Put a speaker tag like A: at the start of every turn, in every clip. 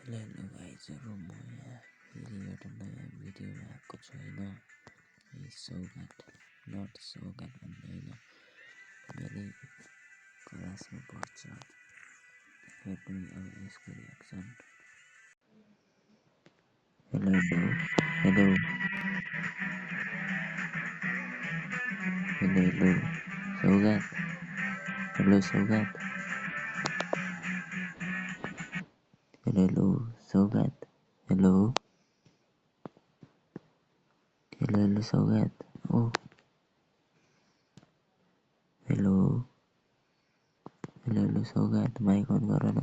A: Hello गाइजहरू म यहाँ फेरि एउटा नयाँ भिडियोमा आएको छु होइन। यही सौगात नट सौगात भन्ने होइन, मेरै क्लासमा पढ्छ। हेर्नु अब यसको reaction. Hello hello hello hello hello Saugat, hello Saugat, hello hello Saugat, hello hello hello Saugat, ओ hello hello hello Saugat, mic on गर न।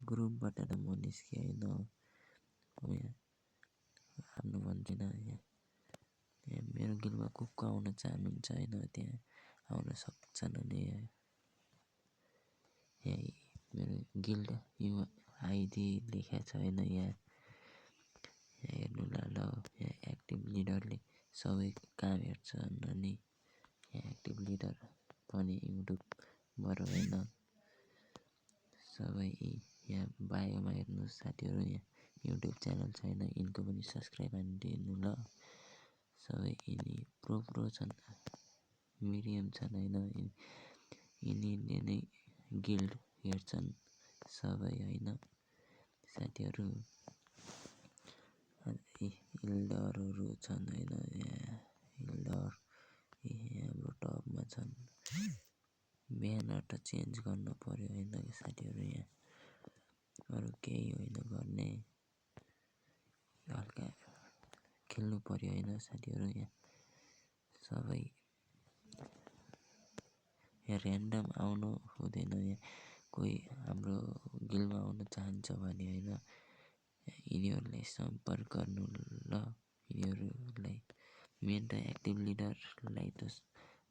A: ग्रुपबाट त म निस्केँ होइन, म यहाँ आफ्नो भन्दिनँ। यहाँ मेरो गिलमा को आउन चाहनुहुन्छ होइन, त्यहाँ आउन सक्छन् भने यहाँ मेरो गिल्ड आइडी लेखेको छ होइन। यहाँ हेर्नु ल, यहाँ एक्टिभ लिडरले सबै काम हेर्छन् अनि यहाँ एक्टिभ लिडर पनि युट्युबबाट होइन। सबै यहाँ बायोमा हेर्नुहोस् साथीहरू, यहाँ युट्युब च्यानल छैन यिनको पनि सब्सक्राइब हानिदिनु ल। सबै यिनी प्रो छन्, मिडियम छन् होइन। यिनीले नै गिल्ड हेर्छन् सबै होइन साथीहरू। हिल्डरहरू छन् होइन, यहाँ हिल्डर हाम्रो टपमा छन्। ब्यानर त चेन्ज गर्नु पर्यो होइन साथीहरू, यहाँ अरू केही होइन गर्ने, हल्का खेल्नु पर्यो होइन साथीहरू। यहाँ सबै यहाँ ऱ्यान्डम आउनु हुँदैन। यहाँ कोही हाम्रो गिलमा आउन चाहन्छ भने होइन यिनीहरूलाई सम्पर्क गर्नु ल। यिनीहरूलाई मेन त एक्टिभ लिडरलाई त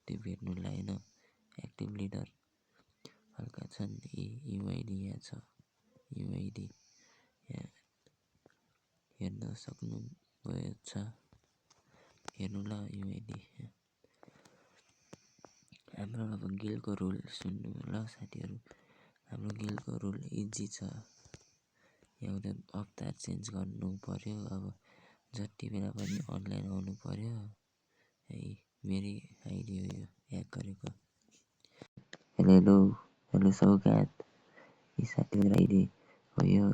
A: त्यो भेट्नुलाई होइन। एक्टिभ लिडर हल्का छन्, युआइडी यहाँ छ, युआइडी यहाँ हेर्न सक्नुभएको छ, हेर्नु ल युआइडी। हाम्रो अब गिलको रुल सुन्नु ल साथीहरू। हाम्रो गिलको रुल इजी छ, एउटा अवतार चेन्ज गर्नु पर्यो। अब जति बेला पनि अनलाइन आउनु पर्यो। है मेरै आइडी हो यो ह्याक गरेको। हेलो हेलो हेलो सौगात, यी साथीहरू आइडी हो यो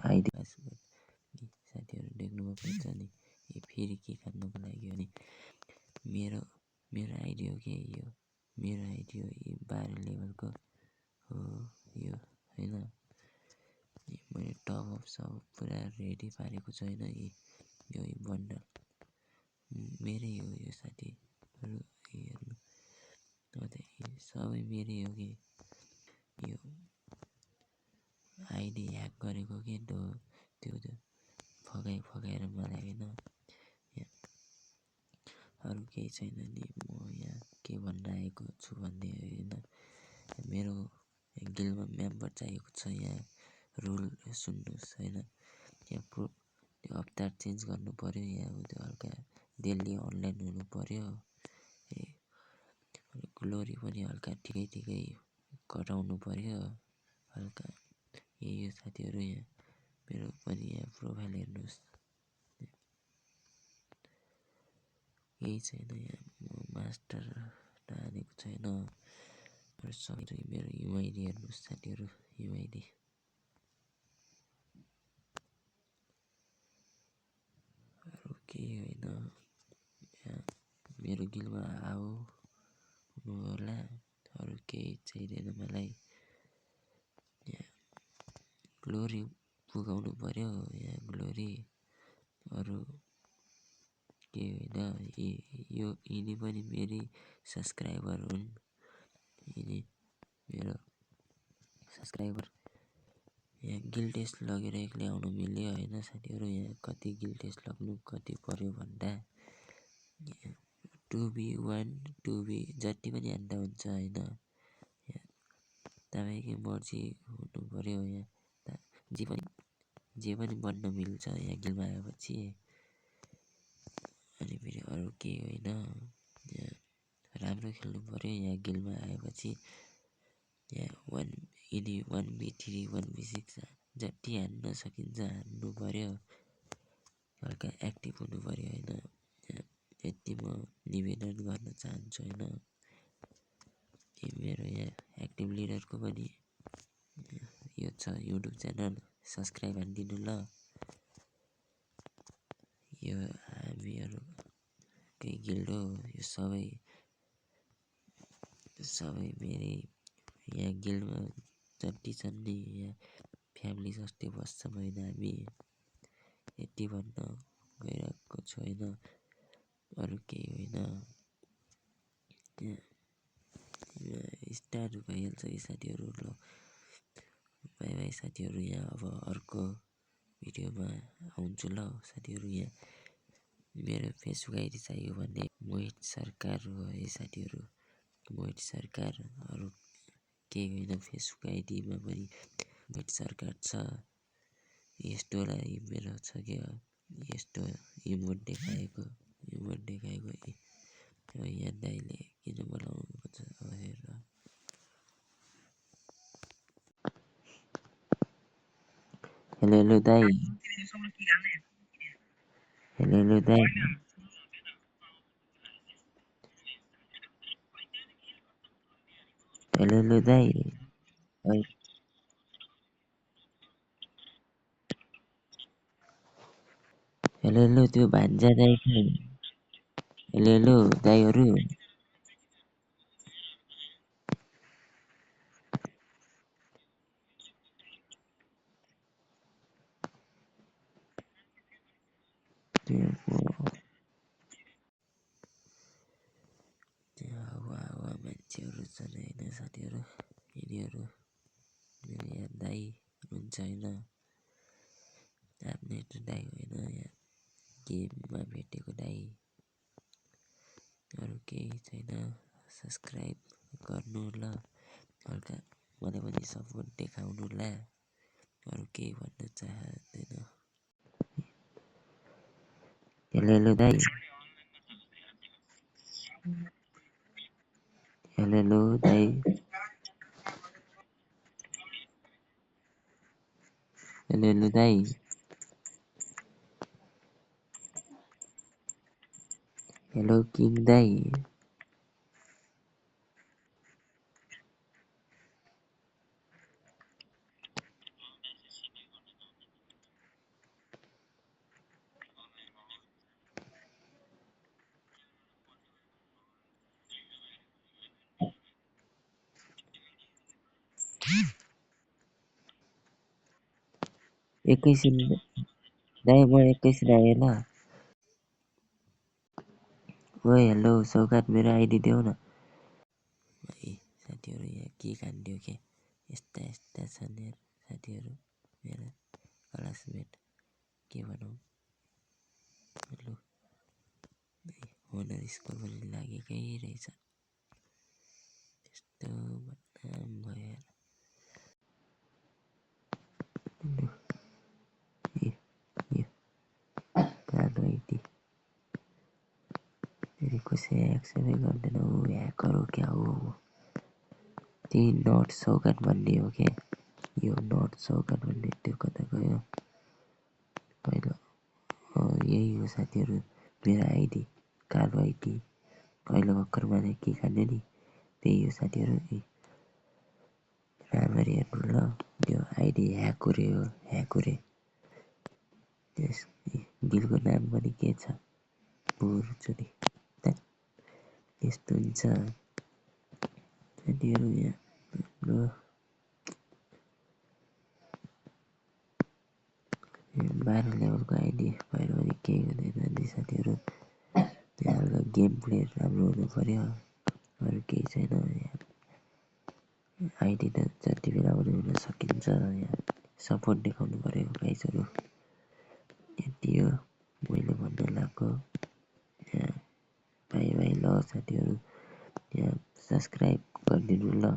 A: आइडी साथीहरू देख्नुभएको हुन्छ नि। यो फेरि के खानुको लागि हो नि, मेरो आइडी हो कि यो, मेरो आइडी हो। यो 12 लेभलको हो यो होइन। मैले टपअप सब पुरा रेडी पारेको छु होइन। यो बन्डल मेरै हो यो साथीहरू, हेर्नु सबै मेरै हो कि यो आइडी ह्याक गरेको के त्यो फगाएर मलाई होइन। अरू केही छैन नि, म यहाँ के भन्न आएको छु भन्ने होइन। मेरो गिलमा मेम्बर चाहिएको छ, यहाँ रुल सुन्नुहोस् होइन। यहाँ त्यो अवतार चेन्ज गर्नु पर्यो, यहाँ त्यो हल्का डेली अनलाइन हुनु पर्यो। ग्लोरी पनि हल्का ठिकै घटाउनु पर्यो हल्का। यही हो साथीहरू, यहाँ मेरो पनि यहाँ प्रोफाइल हेर्नुहोस्, केही छैन। यहाँ म मास्टर हानेको छैन। मेरो युआइडी हेर्नुहोस् साथीहरू, युआइडी अरू केही होइन। यहाँ मेरो गिलमा आउनु होला, अरू केही चाहिँदैन मलाई। यहाँ ग्लोरी पुगाउनु पर्यो, यहाँ ग्लोरी अरू केही होइन। यो यिनी पनि मेरै सब्सक्राइबर हुन्, यिनी मेरो सब्सक्राइबर। यहाँ गिल टेस्ट लगेर एक्लै आउनु मिल्यो होइन साथीहरू। यहाँ कति गिल टेस्ट लग्नु कति पर्यो भन्दा 2v1 2v जति पनि हान्दा हुन्छ होइन। तपाईँकै मर्जी हुनु पऱ्यो यहाँ जे पनि बन्न मिल्छ यहाँ गेममा आएपछि। अनि फेरि अरू केही होइन, यहाँ राम्रो खेल्नु पऱ्यो यहाँ गेममा आएपछि। यहाँ 1v3 1v6 जति हान्न सकिन्छ हान्नु पऱ्यो, हल्का एक्टिभ हुनु पऱ्यो होइन। यति म निवेदन गर्न चाहन्छु होइन। मेरो यहाँ एक्टिभ लिडरको पनि यो छ युट्युब च्यानल, सब्सक्राइब हानिदिनु ल। यो हामीहरूकै गिल्ड हो, यो सबै मेरै यहाँ गिल्डमा जति छन् नि यहाँ फ्यामिली जस्तै बस्छौँ होइन हामी। यति भन्न गइरहेको छु होइन, अरू केही होइन। स्टार भइहाल्छ कि साथीहरू। ल बाई बाई साथीहरू, यहाँ अब अर्को भिडियोमा आउँछु ल साथीहरू। यहाँ मेरो फेसबुक आइडी चाहियो भने मोहित सरकार हो है साथीहरू, मोहित सरकार। अरू केही होइन, फेसबुक आइडीमा पनि मोहित सरकार छ। यस्तोलाई मेरो छ क्या, यस्तो इमोट देखाएको यहाँ दाइले किन बोलाउनु पर्छ अब हेर। हेलो दाइ, हेलो दाइ, हेलो दाइ, हेलो त्यो भान्जा दाइ खै? हेलो दाइहरू, हावा मान्छेहरू छन् होइन साथीहरू। यिनीहरू मेरो यहाँ दाइ हुन्छ होइन, आफ्नै दाइ होइन, यहाँ गेममा भेटेको दाइ। अरू केही छैन, सब्सक्राइब गर्नु ल, हल्का मलाई पनि सपोर्ट देखाउनु ल। अरू केही भन्न चाहँदैन। हेलो दाइ, हेलो दाइ, हेलो दाइ, हेलो किङ दाइ। एकैछिन दाइ, म एकैछिन आएँ ल। ओए हेलो सौगात, मेरो आइडी देऊ न। है साथीहरू, यहाँ के खानिदियो के, यस्ता छन् यार साथीहरू मेरा क्लासमेट, के भनौँ। लु होनर स्कोर पनि लागेकै रहेछ, त्यस्तो बदनाम भयो यार। लु यो कालो आइडी फेरि कसै एक्सेप्टै गर्दैन हो, ह्याकर हो क्या हो। त्यही नट सौगात भन्ने हो क्या, यो नट सौगात भन्ने त्यो कता गयो पहिला। यही हो साथीहरू मेरो आइडी, कालो आइडी। अहिले भर्खर मलाई के खाने नि, त्यही हो साथीहरू। राम्ररी हेर्नु ल, यो आइडी ह्याकुरे हो, ह्याकुरे। त्यस गिलको नाम पनि के छ, बुर्चुनी। यस्तो हुन्छ साथीहरू। यहाँ 12 लेभलको आइडी भएर पनि केही हुँदैन नि साथीहरू। त्यहाँ गेम प्ले राम्रो हुनु पऱ्यो, अरू केही छैन। यहाँ आइडी त जति बेला पनि हुन सकिन्छ, यहाँ सपोर्ट देखाउनु पऱ्यो गाइजहरू। यति हो मैले भन्न लागेको। यहाँ साथीहरू यहाँ सब्सक्राइब गरिदिनु ल।